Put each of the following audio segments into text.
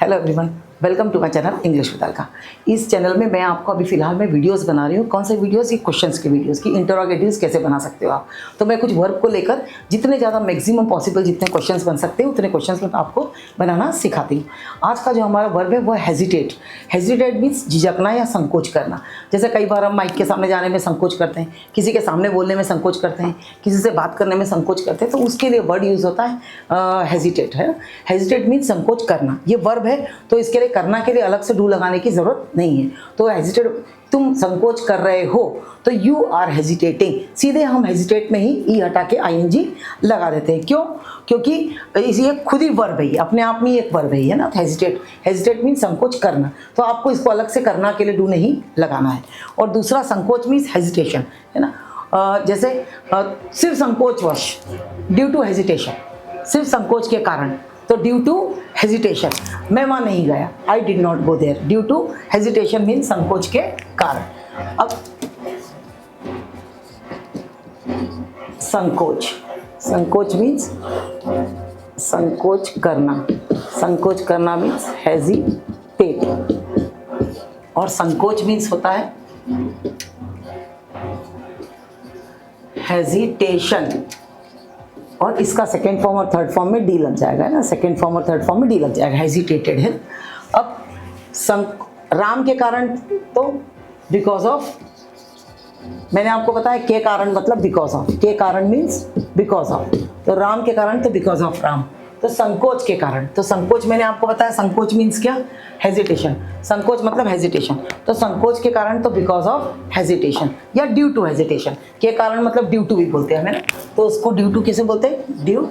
Hello everyone, welcome to my channel English with Alka. इस channel में मैं आपको अभी फ़िलहाल में वीडियोस बना रही हूँ। कौन से वीडियोस? ये क्वेश्चंस के वीडियोस की इंटरोगेटिव्स कैसे बना सकते हो आप। तो मैं कुछ वर्ब को लेकर जितने ज़्यादा मैक्सिमम पॉसिबल जितने क्वेश्चंस बन सकते हैं उतने क्वेश्चंस में आपको बनाना सिखाती हूँ। आज का जो हमारा वर्ब है वो हेजिटेट। हेजिटेट मीन्स झिझकना या संकोच करना। जैसे कई बार हम माइक के सामने जाने में संकोच करते हैं, किसी के सामने बोलने में संकोच करते हैं, किसी से बात करने में संकोच करते हैं, तो उसके लिए वर्ड यूज़ होता है हेजिटेट, है। हेजिटेट मीन्स संकोच करना। ये वर्ब है तो इसके लिए करना के लिए अलग से डू लगाने की ज़रूरत नहीं है। तो हेजिटेट, तुम संकोच कर रहे हो, तो यू आर हेजिटेटिंग। सीधे हम हेजिटेट में ही ई हटा के आईएनजी लगा देते हैं। क्यों? क्योंकि ये खुद ही वर्ब है, अपने आप में ही एक वर्ब है ना। हेजिटेट, हेजिटेट मीन्स संकोच करना, तो आपको इसको अलग से करना के लिए डू नहीं लगाना है। और दूसरा संकोच मीन्स हेजिटेशन, है ना। जैसे सिर्फ संकोचवश, ड्यू टू हेजिटेशन, सिर्फ संकोच के कारण, तो ड्यू टू हेजिटेशन, मैं वहाँ नहीं गया, I did not go there. Due to hesitation means संकोच के कारण। अब संकोच, संकोच मीन्स संकोच करना, संकोच करना मीन्स हेजिटेट। और संकोच मीन्स होता है हेजिटेशन, और इसका सेकेंड फॉर्म और थर्ड फॉर्म में डी लग जाएगा, है ना। सेकेंड फॉर्म और थर्ड फॉर्म में डी लग जाएगा, हेजिटेटेड है। अब राम के कारण, तो बिकॉज ऑफ, मैंने आपको बताया के कारण मतलब बिकॉज ऑफ, के कारण मीन्स बिकॉज ऑफ, तो राम के कारण तो बिकॉज ऑफ राम। तो संकोच के कारण, तो संकोच मैंने आपको बताया संकोच मीन्स क्या? हेजिटेशन। संकोच मतलब हेजिटेशन, तो संकोच के कारण तो बिकॉज ऑफ हेजिटेशन या ड्यू टू हेजिटेशन। के कारण मतलब ड्यू टू भी बोलते हैं, है ना। तो उसको ड्यू टू कैसे बोलते हैं? Due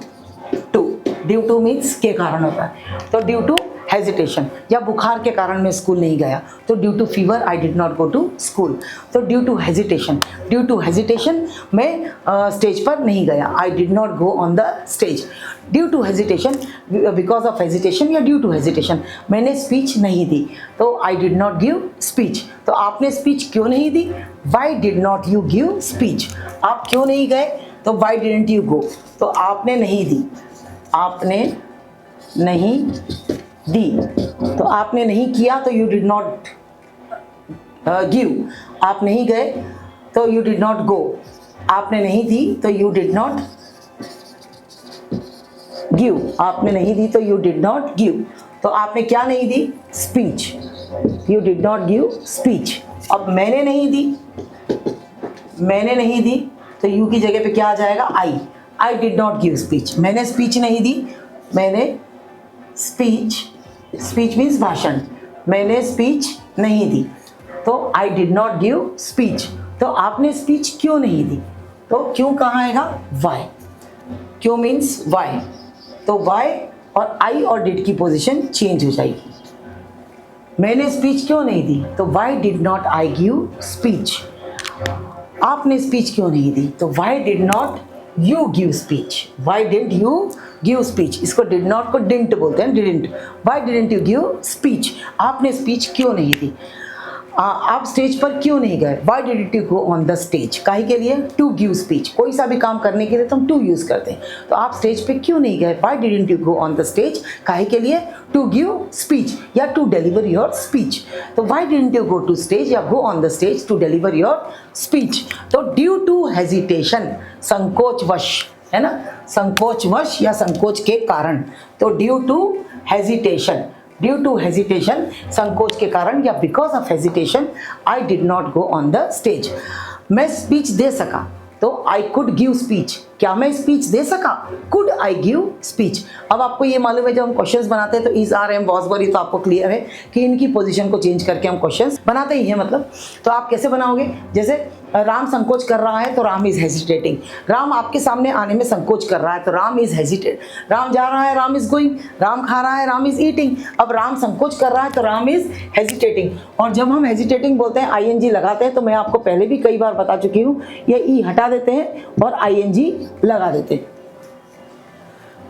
to. Due to means के कारण होता है, तो ड्यू टू हेजिटेशन। या बुखार के कारण मैं स्कूल नहीं गया, तो due to fever I did not go to school. तो due to hesitation, due to hesitation मैं स्टेज पर नहीं गया, I did not go on the stage. Due to hesitation, because of hesitation या ड्यू टू हेजिटेशन मैंने speech नहीं दी, तो I did not give speech. तो आपने स्पीच क्यों नहीं दी? Why did not you give speech. आप क्यों नहीं गए? तो वाई डिडंट यू गो। तो आपने नहीं दी, आपने नहीं दी, तो आपने नहीं किया तो यू डिड नॉट गिव। आप नहीं गए तो यू डिड नॉट गो। आपने नहीं दी तो यू डिड नॉट गिव। आपने नहीं दी तो यू डिड नॉट गिव। तो आपने क्या नहीं दी? Speech, you did not give speech. अब मैंने नहीं दी, मैंने नहीं दी, तो यू की जगह पे क्या आ जाएगा? आई डिड नॉट गिव स्पीच। मैंने स्पीच नहीं दी, मैंने स्पीच, स्पीच मीन्स भाषण, मैंने स्पीच नहीं दी, तो I did not give speech. तो आपने स्पीच क्यों नहीं दी? तो क्यों कहाँ आएगा? वाई। क्यों मीन्स वाई, तो वाई और आई और डिड की पोजीशन चेंज हो जाएगी। मैंने स्पीच क्यों नहीं दी? तो why did not I give speech. आपने स्पीच क्यों नहीं दी? तो why did not you give speech. Why didn't you give speech. इसको डिड नॉट को डिडंट बोलते हैं, didn't. Why didn't you give speech. आपने स्पीच क्यों नहीं दी? आप स्टेज पर क्यों नहीं गए? Why didn't you go on the stage. काहे के लिए? To give speech. कोई सा भी काम करने के लिए तो हम टू यूज़ करते हैं, तो आप स्टेज पे क्यों नहीं गए? Why didn't you go on the stage. काहे के लिए? टू गिव स्पीच या टू डिलीवर योर स्पीच। तो why didn't you go to stage या go on the stage to deliver your speech. तो ड्यू टू हेजिटेशन, संकोचवश, है ना, संकोचवश या संकोच के कारण। तो due to hesitation, due to hesitation, संकोच के कारण या because of hesitation, I did not go on the stage. मैं स्पीच दे सका, तो आई कुड गिव स्पीच। क्या मैं स्पीच दे सका? Could I give speech. अब आपको ये मालूम है जब हम क्वेश्चंस बनाते हैं तो इज, आर, एम, वॉज, वर, तो आपको क्लियर है कि इनकी पोजीशन को चेंज करके हम क्वेश्चंस बनाते ही हैं। मतलब तो आप कैसे बनाओगे? जैसे राम संकोच कर रहा है तो राम इज हेजिटेटिंग। राम आपके सामने आने में संकोच कर रहा है तो राम इज हेजिटेट। राम जा रहा है, राम इज गोइंग। राम खा रहा है, राम इज ईटिंग। अब राम संकोच कर रहा है तो राम इज हेजिटेटिंग। और जब हम हेजिटेटिंग बोलते हैं आईएनजी लगाते हैं, तो मैं आपको पहले भी कई बार बता चुकी हूँ, ये ई हटा देते हैं और आईएनजी लगा देते हैं।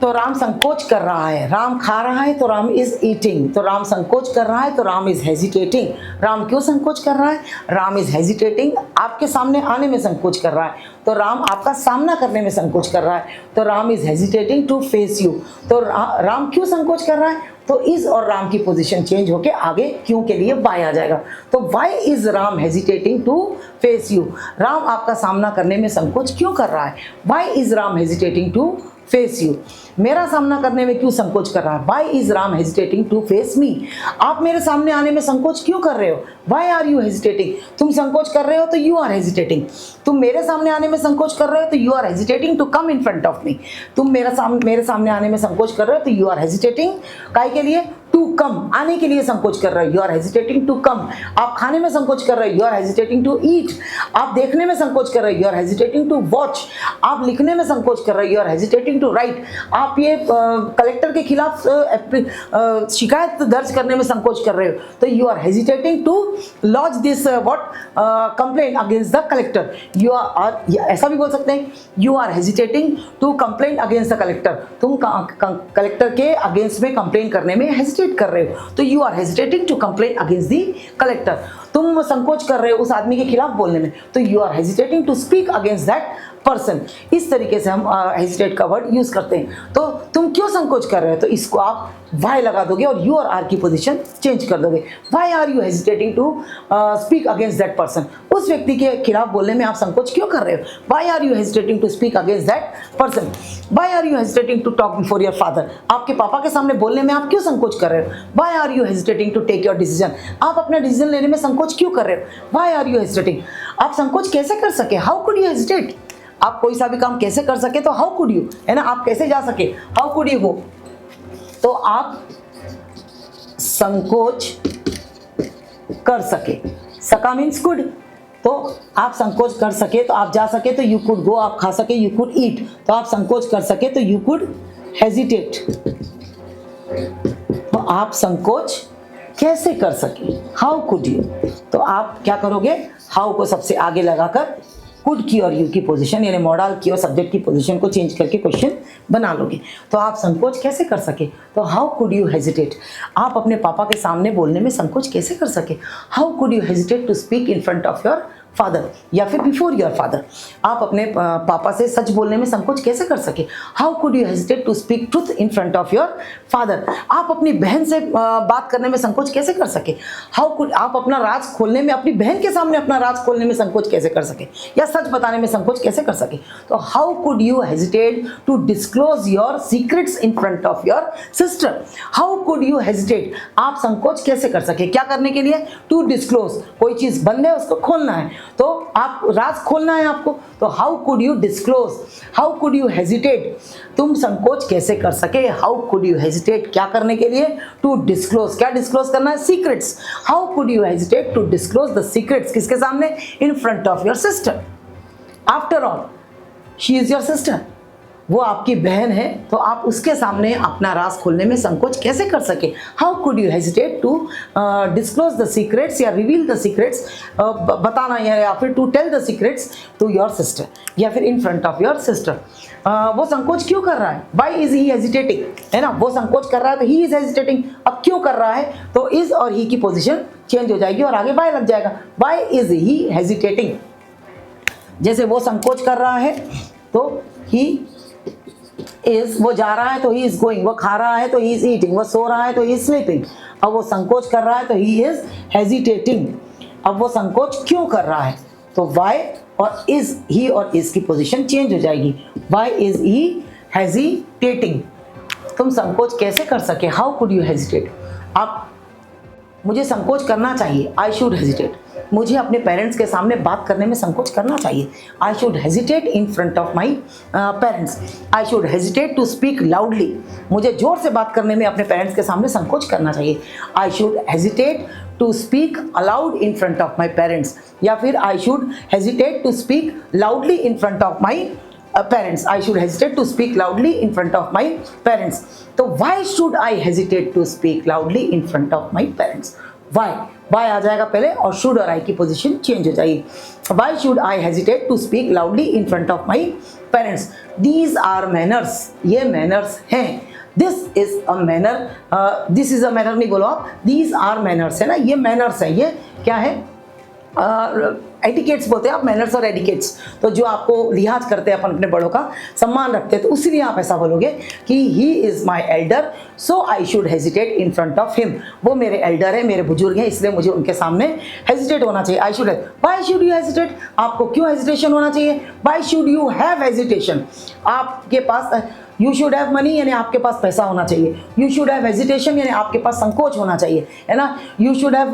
तो राम संकोच कर रहा है, राम खा रहा है तो राम इज ईटिंग। तो राम संकोच कर रहा है तो राम इज हेजिटेटिंग। राम क्यों संकोच कर रहा है? राम इज हेजिटेटिंग, आपके सामने आने में संकोच कर रहा है, तो राम आपका सामना करने में संकोच कर रहा है, तो Ram is hesitating to face you. तो राम क्यों संकोच कर रहा है? तो इज और राम की पोजीशन चेंज होके आगे क्यों के लिए वाई आ जाएगा। तो why is Ram hesitating to face you, Ram आपका सामना करने में संकोच क्यों कर रहा है। Why is Ram hesitating to face you, मेरा सामना करने में क्यों संकोच कर रहा है। Why is Ram hesitating to face me, आप मेरे सामने आने में संकोच क्यों कर रहे हो। वाई आर यू हेजिटेटिंग, तुम संकोच कर रहे हो तो यू आर हेजिटेटिंग, तुम मेरे सामने आने में संकोच कर रहे हो तो you are hesitating to come in front of me, तुम मेरे सामने आने में संकोच कर रहे हो तो यू आर हेजिटेटिंग काय के लिए, टू कम, आने के लिए संकोच कर रहे हो, you are hesitating to come. आप खाने में संकोच कर रहे हो, you are hesitating to eat. आप देखने में संकोच कर रहे हो, you are hesitating to watch. आप लिखने में संकोच कर रहे हो, you are hesitating to write. आप ये कलेक्टर के खिलाफ शिकायत दर्ज करने में संकोच कर रहे हो तो you are hesitating to launch this complaint against the collector. You are, ऐसा भी बोल सकते हैं, you are hesitating to complaint against the collector, तुम कलेक्टर के अगेंस्ट में कंप्लेन करने में हेजिटेट कर रहे हो तो you are hesitating to complain against the collector. तुम संकोच कर रहे हो उस आदमी के खिलाफ बोलने में तो you are hesitating to speak against that person. इस तरीके से हम हेजिटेट का वर्ड यूज करते हैं। तो तुम क्यों संकोच कर रहे हो, तो इसको आप वाई लगा दोगे और यू और आर की पोजीशन चेंज कर दोगे। Why are you hesitating to speak against that person, उस व्यक्ति के खिलाफ बोलने में आप संकोच क्यों कर रहे हो। Why are you hesitating to speak against that person. Why are you hesitating to talk before your father, आपके पापा के सामने बोलने में आप क्यों संकोच कर रहे हो। Why are you hesitating to take your decision, आप अपना डिसीजन लेने में संकोच क्यों कर रहे हो। वाई आर यू हेजिटेटिंग, आप संकोच कैसे कर सके, हाउ कुड यू हेजिटेट, आप कोई सा भी काम कैसे कर सके तो हाउ कुड यू, है ना, आप कैसे जा सके, हाउ कुड यू गो। तो आप संकोच कर सके, सका मीन्स कुड, तो आप संकोच कर सके तो आप जा सके तो यू कुड गो, आप खा सके यू कुड ईट, तो आप संकोच कर सके तो यू कुड हेजिटेट। तो आप संकोच कैसे कर सके, हाउ कुड यू, तो आप क्या करोगे, हाउ को सबसे आगे लगाकर कुड की और यू की पोजीशन यानी मॉडल की और सब्जेक्ट की पोजीशन को चेंज करके क्वेश्चन बना लोगे। तो आप संकोच कैसे कर सके, तो हाउ कुड यू हेजिटेट, आप अपने पापा के सामने बोलने में संकोच कैसे कर सके। How could you hesitate to speak in front of your father या फिर बिफोर योर फादर, आप अपने पापा से सच बोलने में संकोच कैसे कर सके। How could you hesitate to speak truth in front of your father, आप अपनी बहन से बात करने में संकोच कैसे कर सके। हाउ कुड, आप अपना राज खोलने में, अपनी बहन के सामने अपना राज खोलने में संकोच कैसे कर सके या सच बताने में संकोच कैसे कर सके। तो how could you hesitate to disclose your secrets in front of your sister. How could you hesitate, आप संकोच कैसे कर सके, क्या करने के लिए, टू डिस्क्लोज, कोई चीज बंद है उसको खोलना है तो आप राज खोलना है आपको, तो how could you disclose, how could you hesitate, तुम संकोच कैसे कर सके। हाउ कुड यू हेजिटेट, क्या करने के लिए, टू डिस्क्लोज, क्या डिस्क्लोज करना है, secrets. How could you hesitate to disclose the secrets, किसके सामने, in front of your sister. After all she is your sister, वो आपकी बहन है तो आप उसके सामने अपना राज खोलने में संकोच कैसे कर सके। How could you hesitate to disclose the secrets या रिवील द सीक्रेट्स, बताना या फिर to tell the secrets to your sister या फिर in front of your sister. वो संकोच क्यों कर रहा है, वाई इज ही हेजिटेटिंग, है ना, वो संकोच कर रहा है तो ही इज हेजिटेटिंग। अब क्यों कर रहा है, तो इज और ही की पोजिशन चेंज हो जाएगी और आगे वाई लग जाएगा। वाई इज ही हेजिटेटिंग, जैसे वो संकोच कर रहा है तो ही इज, वो जा रहा है तो ही इज गोइंग, वो खा रहा है तो ही इज ईटिंग, वो सो रहा है तो ही इज स्लीपिंग। अब वो संकोच कर रहा है तो ही इज हेजिटेटिंग। अब वो संकोच क्यों कर रहा है, तो वाई और इज, ही और इज की पोजीशन चेंज हो जाएगी। वाई इज ही हेजिटेटिंग, तुम संकोच कैसे कर सके, हाउ कुड यू हेजिटेट। आप, मुझे संकोच करना चाहिए, आई शुड हेजिटेट, मुझे अपने पेरेंट्स के सामने बात करने में संकोच करना चाहिए। I should hesitate in front of my parents. I should hesitate to speak loudly, मुझे जोर से बात करने में अपने पेरेंट्स के सामने संकोच करना चाहिए। I should hesitate to speak aloud in front of my parents, या फिर I should hesitate to speak loudly in front of my parents. I should hesitate to speak loudly in front of my parents. तो why should I hesitate to speak loudly in front of my parents? Why? Why आ जाएगा पहले और should और I की position change हो जाएगी। Why should I hesitate to speak loudly in front of my parents? These are manners. ये manners हैं। This is a manner. This is a manner नहीं बोलो आप। These are manners है ना, ये manners है। ये क्या है? एटिकेट्स बोलते हैं आप, मैनर्स और एटिकेट्स, तो जो आपको लिहाज करते हैं, अपन अपने बड़ों का सम्मान रखते हैं, तो उसीलिए आप ऐसा बोलोगे कि he is my elder so I should hesitate in front of him. वो मेरे एल्डर है, मेरे बुजुर्ग हैं, इसलिए मुझे उनके सामने हेजिटेट होना चाहिए। I should, why should you hesitate, आपको क्यों हेजिटेशन होना चाहिए? Why should you have hesitation, आपके पास, यू शुड हैव मनी यानी आपके पास पैसा होना चाहिए, यू शुड हैव हेजिटेशन यानी आपके पास संकोच होना चाहिए, है ना। यू शुड हैव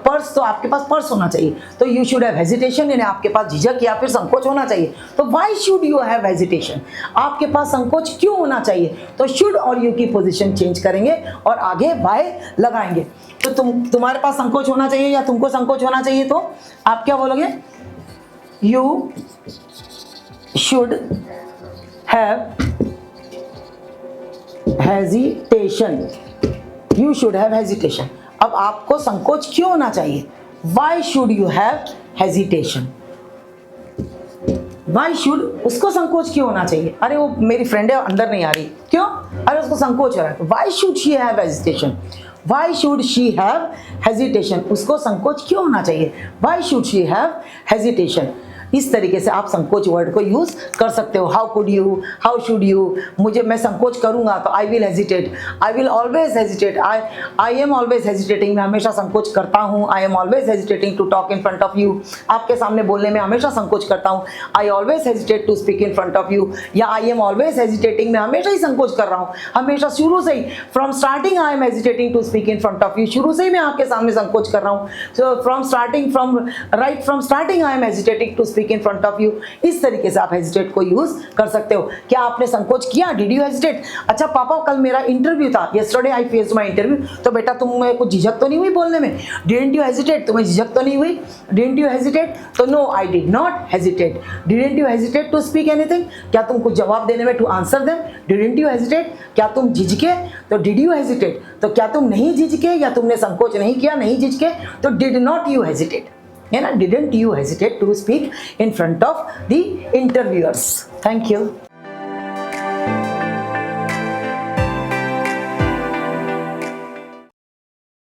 पर्स, तो आपके पास पर्स होना चाहिए, तो यू शुड हैव हेजिटेशन यानी आपके पास झिझक या फिर संकोच होना चाहिए। तो why should you have hesitation, आपके पास संकोच क्यों होना चाहिए? तो शुड और यू की पोजीशन चेंज करेंगे और आगे बाय लगाएंगे। तो तुम्हारे पास संकोच होना चाहिए या तुमको संकोच होना चाहिए, तो आप क्या बोलोगे? You should have hesitation, you should have hesitation. अब आपको संकोच क्यों होना चाहिए? Why should you have hesitation, why should, उसको संकोच क्यों होना चाहिए? अरे वो मेरी फ्रेंड है, अंदर नहीं आ रही, क्यों? अरे उसको संकोच हो रहा है। Why should she have hesitation, why should she have hesitation, उसको संकोच क्यों होना चाहिए? Why should she have hesitation. इस तरीके से आप संकोच वर्ड को यूज कर सकते हो। How could you, how should you, मुझे, मैं संकोच करूंगा तो I will hesitate, I will always hesitate, I am always hesitating, मैं हमेशा संकोच करता हूँ। I am always hesitating to talk in front of you, आपके सामने बोलने में हमेशा संकोच करता हूँ। I always hesitate to speak in front of you, या आई एम ऑलवेज हेजिटेटिंग, मैं हमेशा ही संकोच कर रहा हूँ, हमेशा, शुरू से ही, from starting I am hesitating to speak in front of you, शुरू से ही मैं आपके सामने संकोच कर रहा हूँ। So from starting, from starting I am hesitating to speak in front of you. इस तरीके से आप हेजिटेट को यूज कर सकते हो। क्या आपने संकोच किया? Did you hesitate? अच्छा पापा, कल मेरा इंटरव्यू था, yesterday I faced my interview, तो बेटा तुम्हें कुछ झिझक तो नहीं हुई बोलने में? डिडंट यू हेजिटेट, तुम्हें झिझक तो नहीं हुई? Didn't you hesitate? तो no, I did not hesitate. Didn't you hesitate to speak anything, क्या तुम कुछ जवाब देने में, to answer them? Didn't you hesitate, क्या तुम झिझके? तो डिड यू हेजिटेट, तो क्या तुम नहीं झिझके या तुमने संकोच नहीं किया, नहीं झिझके, तो डिड नॉट यू हेजिटेट, है ना। Didn't you hesitate to speak in front of the interviewers. Thank you.